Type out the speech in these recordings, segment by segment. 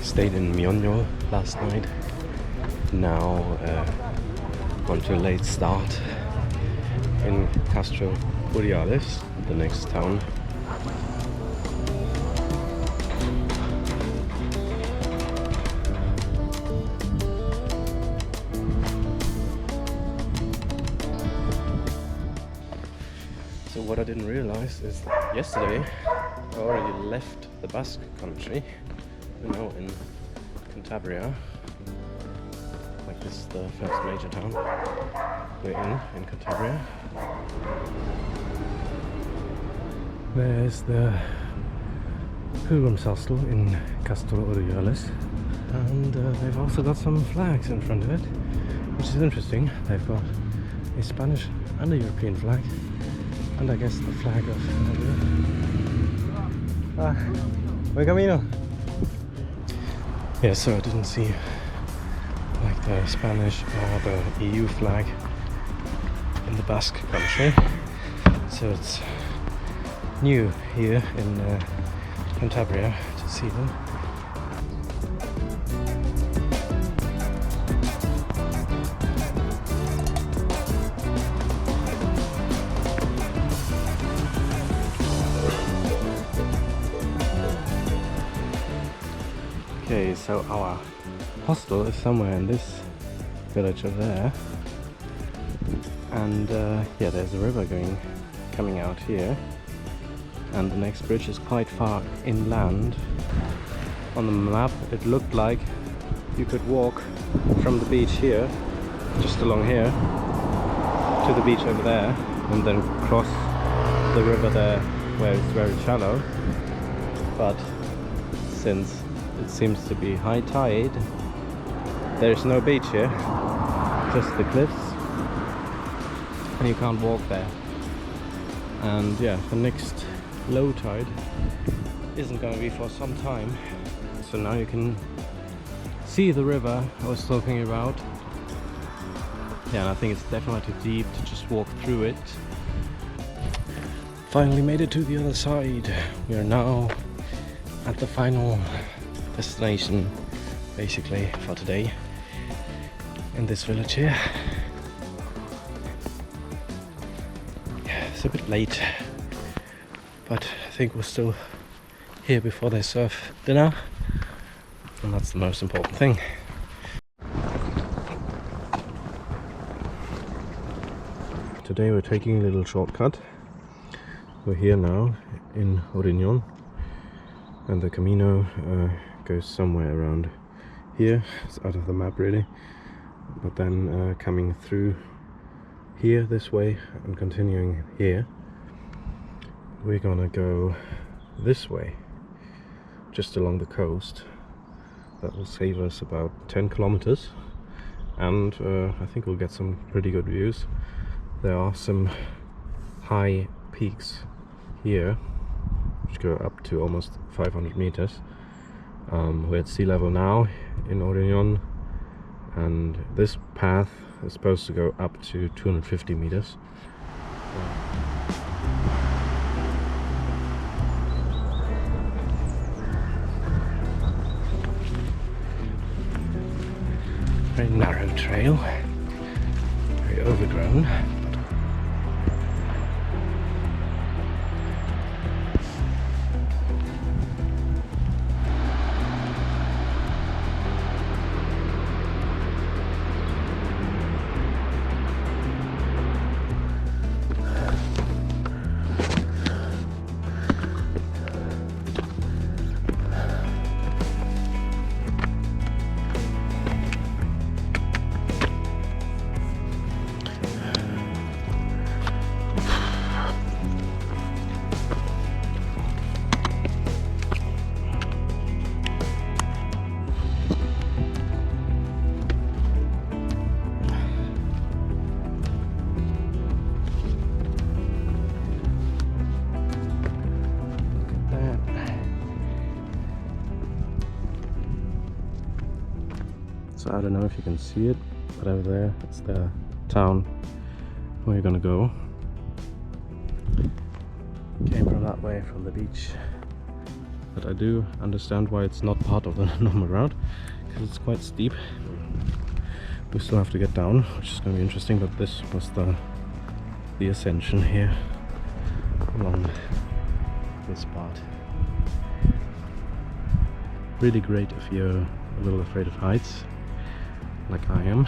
Stayed in Mionyo last night. Now on to a late start in Castro Urdiales, the next town. So what I didn't realize is that yesterday I already left the Basque country. We're now in Cantabria. Like, this is the first major town we're in Cantabria. There's the Pilgrims Hostel in Castro Urdiales, and they've also got some flags in front of it, which is interesting. They've got a Spanish and a European flag, and I guess the flag of buen camino. Yeah, so I didn't see like the Spanish or the EU flag in the Basque country, so it's new here in Cantabria to see them. Okay, so our hostel is somewhere in this village over there, and yeah, there's a river coming out here, and the next bridge is quite far inland. On the map it looked like you could walk from the beach here, just along here, to the beach over there, and then cross the river there where it's very shallow, but since it seems to be high tide, there's no beach here, just the cliffs, and you can't walk there. And yeah, the next low tide isn't going to be for some time, so now you can see the river I was talking about. Yeah, and I think it's definitely deep to just walk through it. Finally made it to the other side. We are now at the final destination basically for today in this village here. Yeah, it's a bit late, but I think we're still here before they serve dinner, and that's the most important thing. Today we're taking a little shortcut. We're here now in Oriñón, and the Camino goes somewhere around here. It's out of the map really, but then coming through here this way and continuing here, we're gonna go this way, just along the coast. That will save us about 10 kilometers, and I think we'll get some pretty good views. There are some high peaks here which go up to almost 500 meters. We're at sea level now in Oriñón, and this path is supposed to go up to 250 meters. Very narrow trail, very overgrown. So I don't know if you can see it, but over there it's the town where you're gonna go. Came from that way, from the beach, but I do understand why it's not part of the normal route, because it's quite steep. We still have to get down, which is going to be interesting, but this was the ascension here along this part. Really great if you're a little afraid of heights, like I am.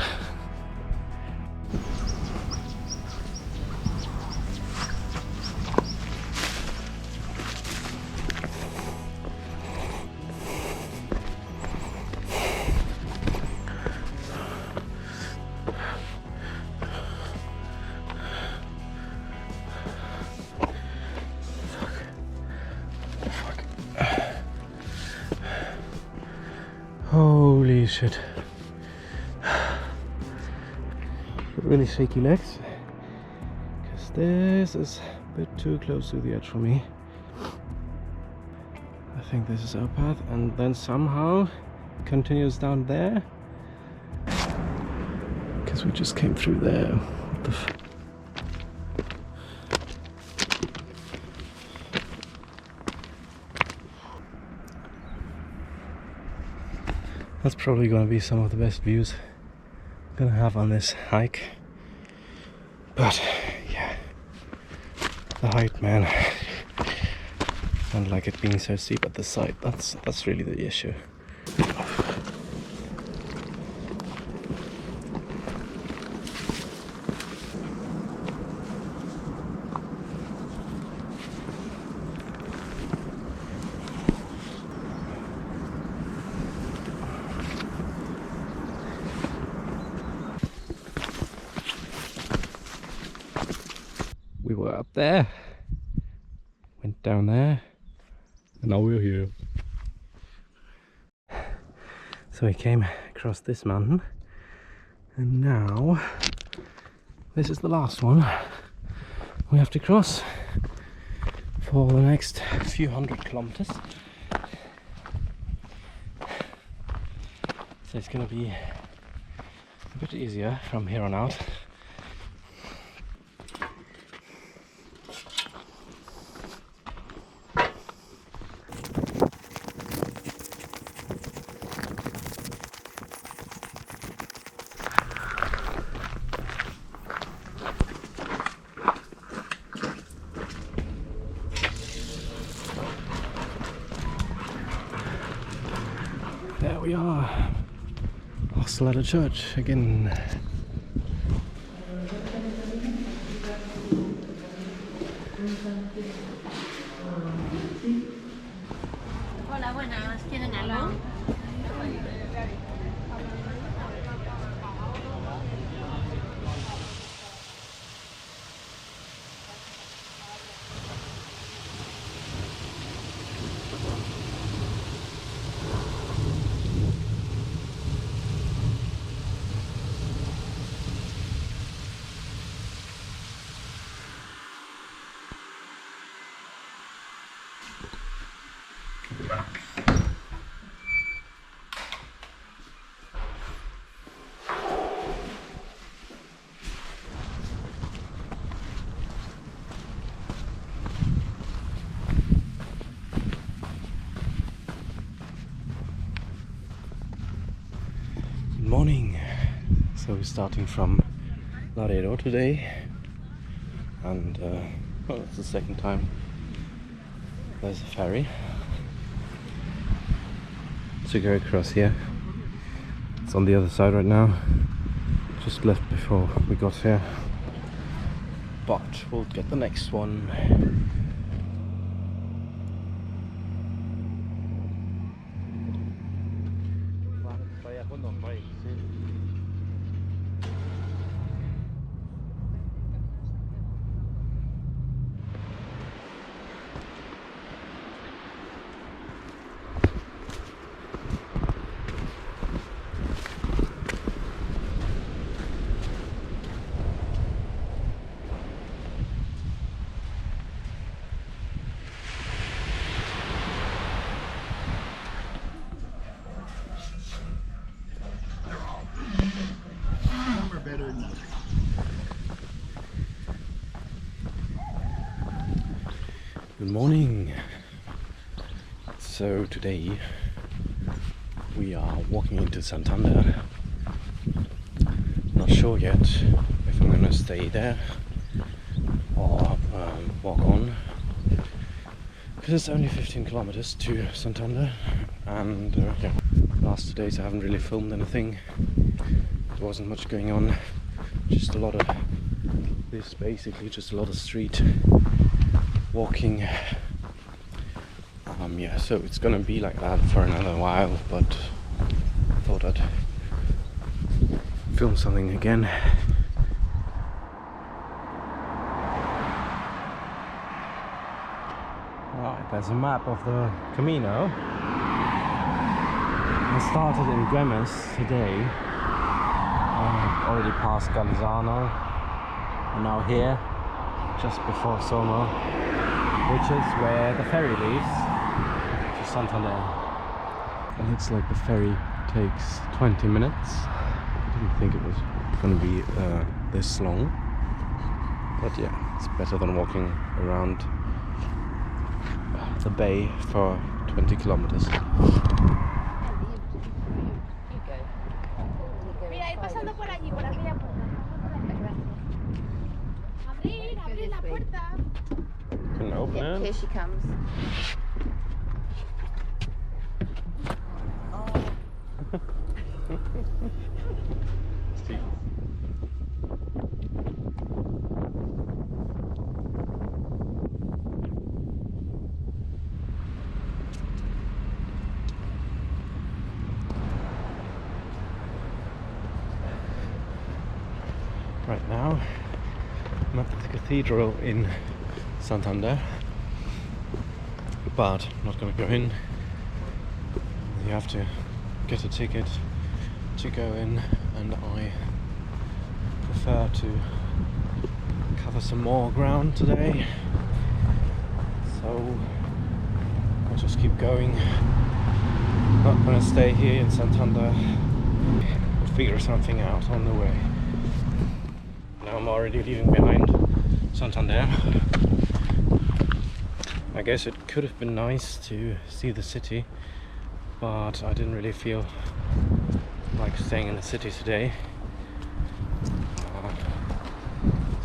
Holy shit. Really shaky legs, because this is a bit too close to the edge for me. I think this is our path, and then somehow continues down there, because we just came through there. What the That's probably going to be some of the best views I'm going to have on this hike. But yeah, the height, man, and like it being so steep at the side, that's really the issue. We were up there, went down there, and now we're here. So we came across this mountain, and now this is the last one we have to cross for the next few hundred kilometers. So it's going to be a bit easier from here on out. There we are, hostel at a church again. Hola, buenas. ¿Quieren algo? Morning. So we're starting from Laredo today, and well, it's the second time there's a ferry to go across here. It's on the other side right now, just left before we got here, but we'll get the next one. Good morning. So today we are walking into Santander. Not sure yet if I'm gonna stay there or walk on, because it's only 15 kilometers to Santander, and yeah, last 2 days I haven't really filmed anything. There wasn't much going on, just a lot of this, basically just a lot of street walking. Yeah, so it's gonna be like that for another while, but I thought I'd film something again. Right, there's a map of the Camino. I started in Güemes today. Already passed Galizano, and now here, just before Somo, which is where the ferry leaves to Santander. It looks like the ferry takes 20 minutes. I didn't think it was going to be this long, but yeah, it's better than walking around the bay for 20 kilometers. Can open it. Here she comes. Right now, I'm at the cathedral in Santander, but I'm not going to go in. You have to get a ticket to go in, and I prefer to cover some more ground today, so I'll just keep going. Not going to stay here in Santander. We'll figure something out on the way. Now I'm already leaving behind Santander. I guess it could have been nice to see the city, but I didn't really feel like staying in the city today.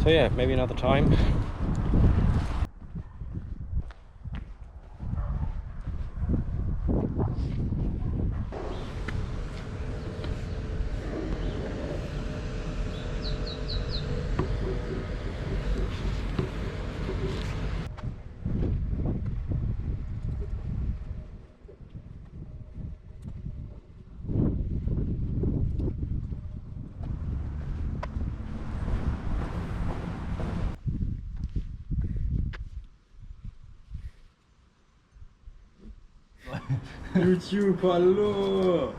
So yeah, maybe another time. YouTube, hallo!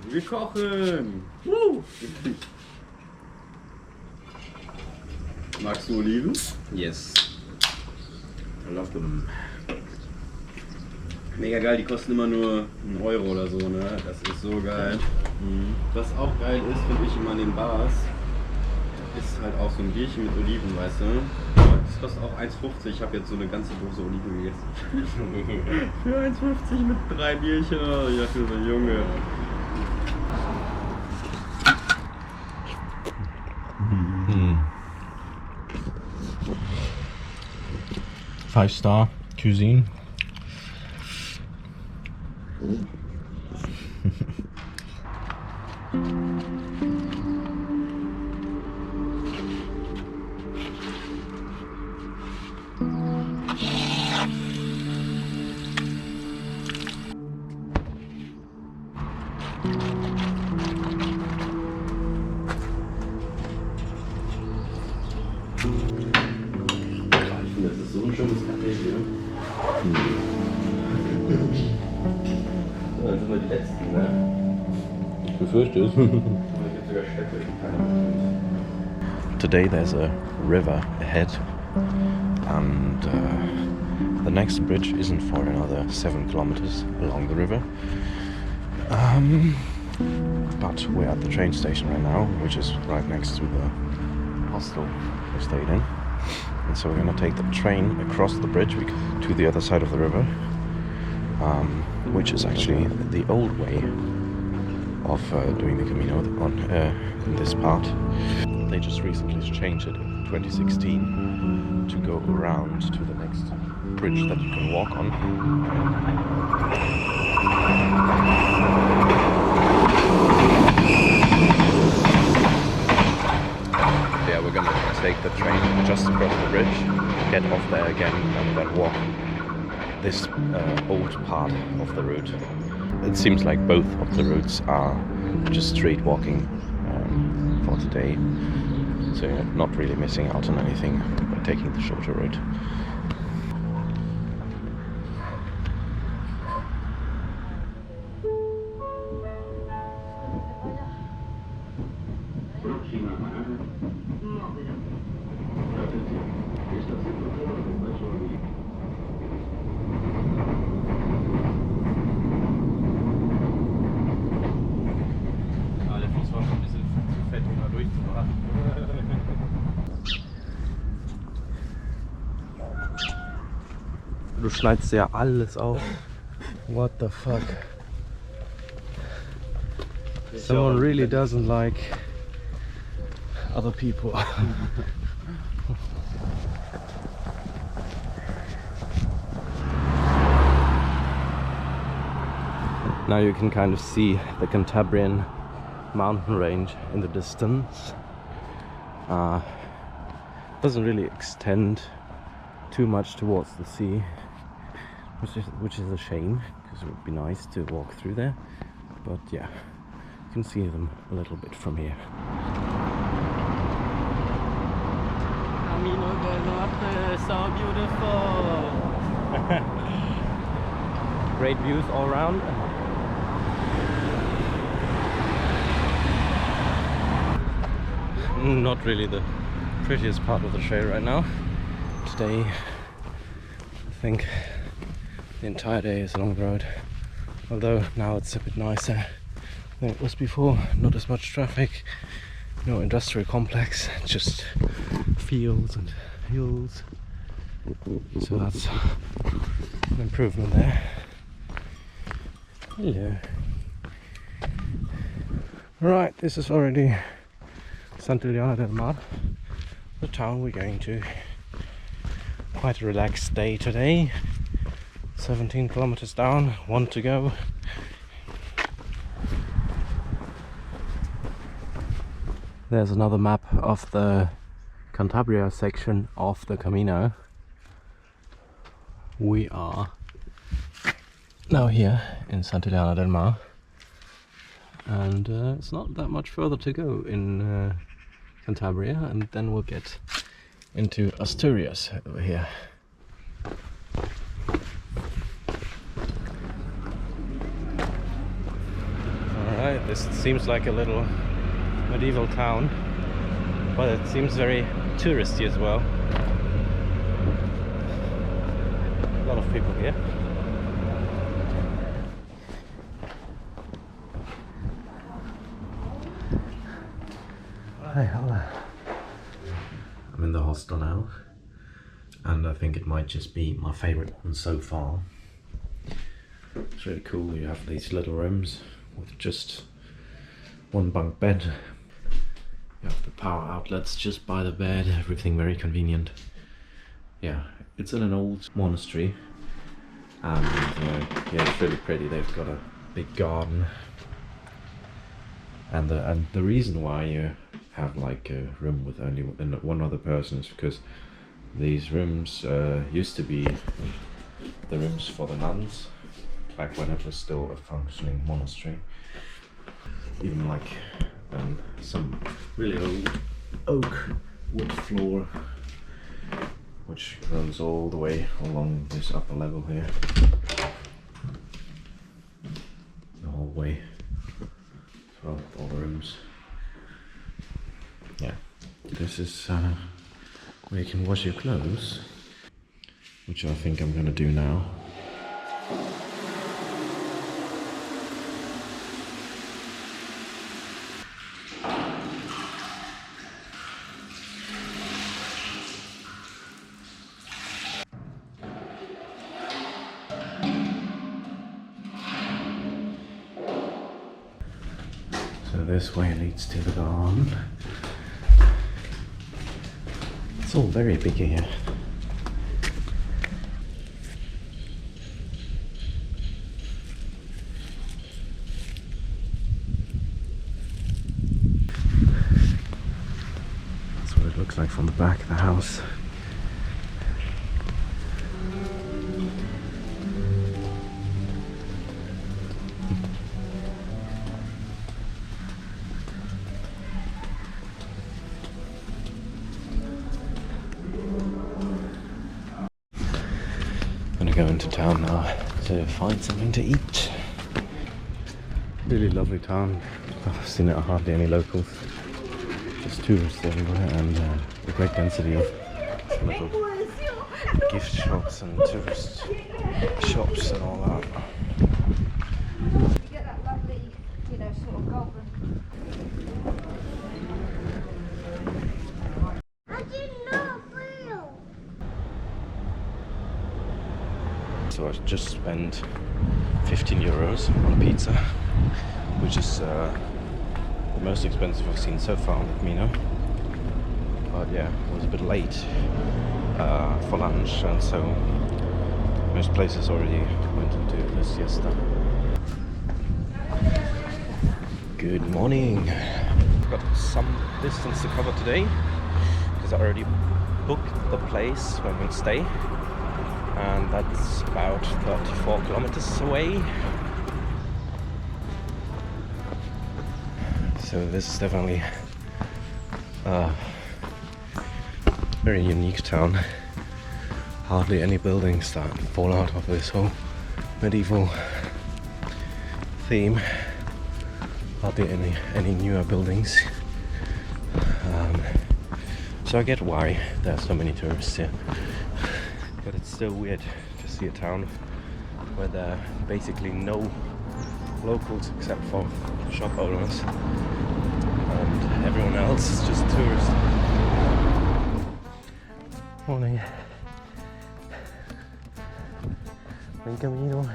Wir kochen! Woo! Magst du Oliven? Yes. I love them. Mega geil, die kosten immer nur 1 Euro oder so, ne? Das ist so geil. Was auch geil ist, finde ich immer in den Bars, ist halt auch so ein Bierchen mit Oliven, weißt du? Das kostet auch 1,50. Ich habe jetzt so eine ganze Dose Oliven gegessen. Für 1,50 mit 3 Bierchen. Oh, ich dachte so, Junge. Five-star cuisine. Das ist so ein schönes Café hier. So, dann sind wir die Letzten, ne? Ich befürchte es. Es gibt sogar Städte, die keiner kennt. Today there's a river ahead, and the next bridge isn't for another 7 kilometers along the river. But we're at the train station right now, which is right next to the hostel we stayed in. And so we're gonna take the train across the bridge to the other side of the river, which is actually the old way of doing the Camino in this part. They just recently changed it in 2016 to go around to the next bridge that you can walk on. Yeah, we're gonna take the train just across the bridge, get off there again, and then walk this old part of the route. It seems like both of the routes are just street walking for today, so you're not really missing out on anything by taking the shorter route. Du schneidest ja alles auf. What the fuck? Someone really doesn't like other people. Now you can kind of see the Cantabrian mountain range in the distance. Doesn't really extend too much towards the sea, which is a shame, because it would be nice to walk through there. But yeah, you can see them a little bit from here. Camino del Norte, so beautiful. Great views all around. Not really the prettiest part of the trail right now. Today, I think the entire day is along the road, although now it's a bit nicer than it was before. Not as much traffic, no industrial complex, just fields and hills, so that's an improvement there. Hello. Right, this is already Santiago del Mar, the town we're going to. Quite a relaxed day today. 17 kilometers down, 1 to go. There's another map of the Cantabria section of the Camino. We are now here in Santiago del Mar, and it's not that much further to go in Cantabria, and then we'll get into Asturias over here. Alright, this seems like a little medieval town, but it seems very touristy as well. A lot of people here. Hi, hello. I'm in the hostel now, and I think it might just be my favorite one so far. It's really cool. You have these little rooms with just one bunk bed. You have the power outlets just by the bed, everything very convenient. Yeah, it's in an old monastery, and yeah, it's really pretty. They've got a big garden, and the reason why you have like a room with only one other person is because these rooms used to be the rooms for the nuns back when it was still a functioning monastery. Even like some really old oak wood floor, which runs all the way along this upper level here, the whole way. So all the rooms. Yeah, this is where you can wash your clothes, which I think I'm gonna do now. So this way leads to the garden. It's all very big here. That's what it looks like from the back of the house. Go into town now to find something to eat. Really lovely town. I've seen it hardly any locals, just tourists everywhere, and the great density of little gift shops and tourist shops and all that. You get that lovely, you know, sort of golden. So I just spent 15 euros on pizza, which is the most expensive I've seen so far on the Camino. But yeah, it was a bit late for lunch, and so most places already went into the siesta. Good morning. Got some distance to cover today because I already booked the place where I'm going to stay. And that's about 34 kilometers away. So this is definitely a very unique town. Hardly any buildings that fall out of this whole medieval theme. Hardly any newer buildings. So I get why there are so many tourists here. But it's still weird to see a town where there are basically no locals except for shop owners, and everyone else is just tourists. Morning. Buen camino.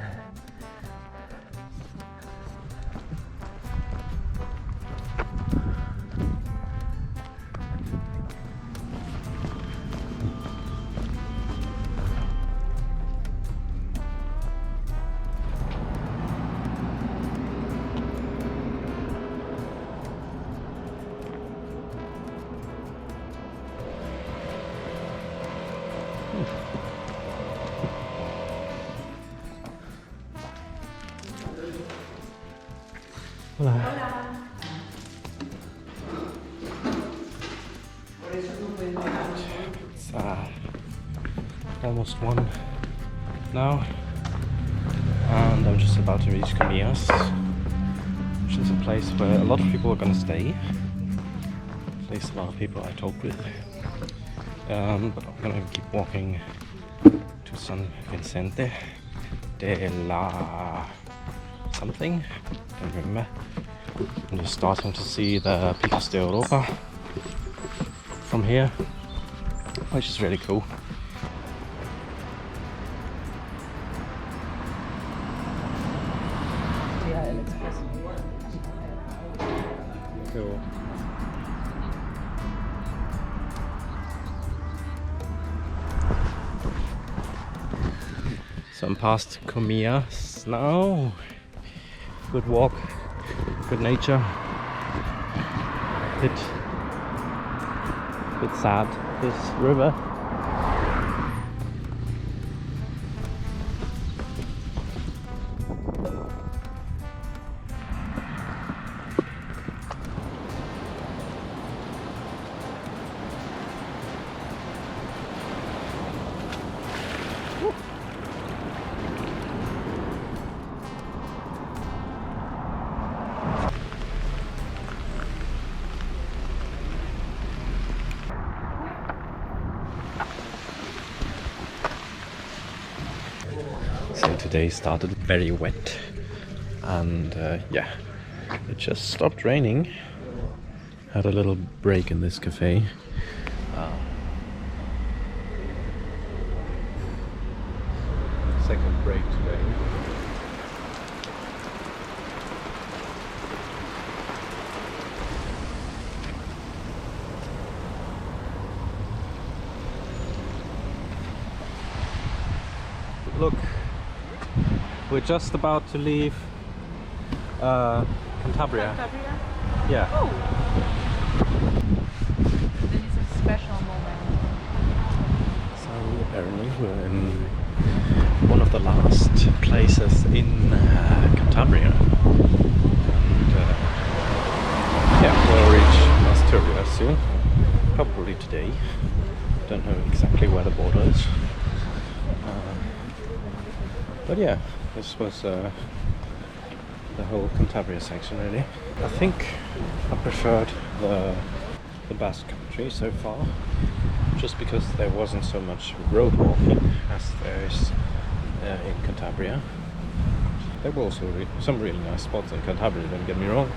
Hola. It's almost 1 now, and I'm just about to reach Caminos, which is a place where a lot of people are going to stay. At least a lot of people I talked with. But I'm going to keep walking to San Vicente de la something, don't remember. I'm just starting to see the Picos de Europa from here, which is really cool. Cool. So I'm past Caminos now. Good walk, good nature. Bit sad, this river. So today started very wet, and yeah, it just stopped raining. Had a little break in this cafe. Second break today. We're just about to leave Cantabria. Cantabria? Yeah. Oh! This is a special moment. So apparently we're in one of the last places in Cantabria. And yeah, we'll reach Asturias soon. Probably today. Don't know exactly where the border is. But yeah, this was the whole Cantabria section really. I think I preferred the Basque country so far, just because there wasn't so much road walking as there is in Cantabria. There were also some really nice spots in Cantabria, don't get me wrong.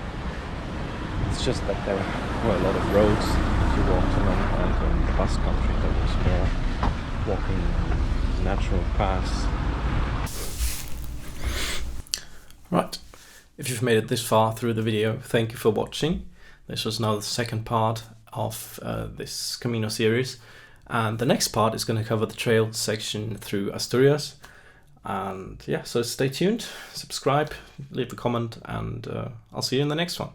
It's just that there were a lot of roads to walk along, and in the Basque country there was more walking natural paths. Right, if you've made it this far through the video, thank you for watching. This was now the second part of this Camino series, and the next part is going to cover the trail section through Asturias. And yeah, so stay tuned, subscribe, leave a comment, and I'll see you in the next one.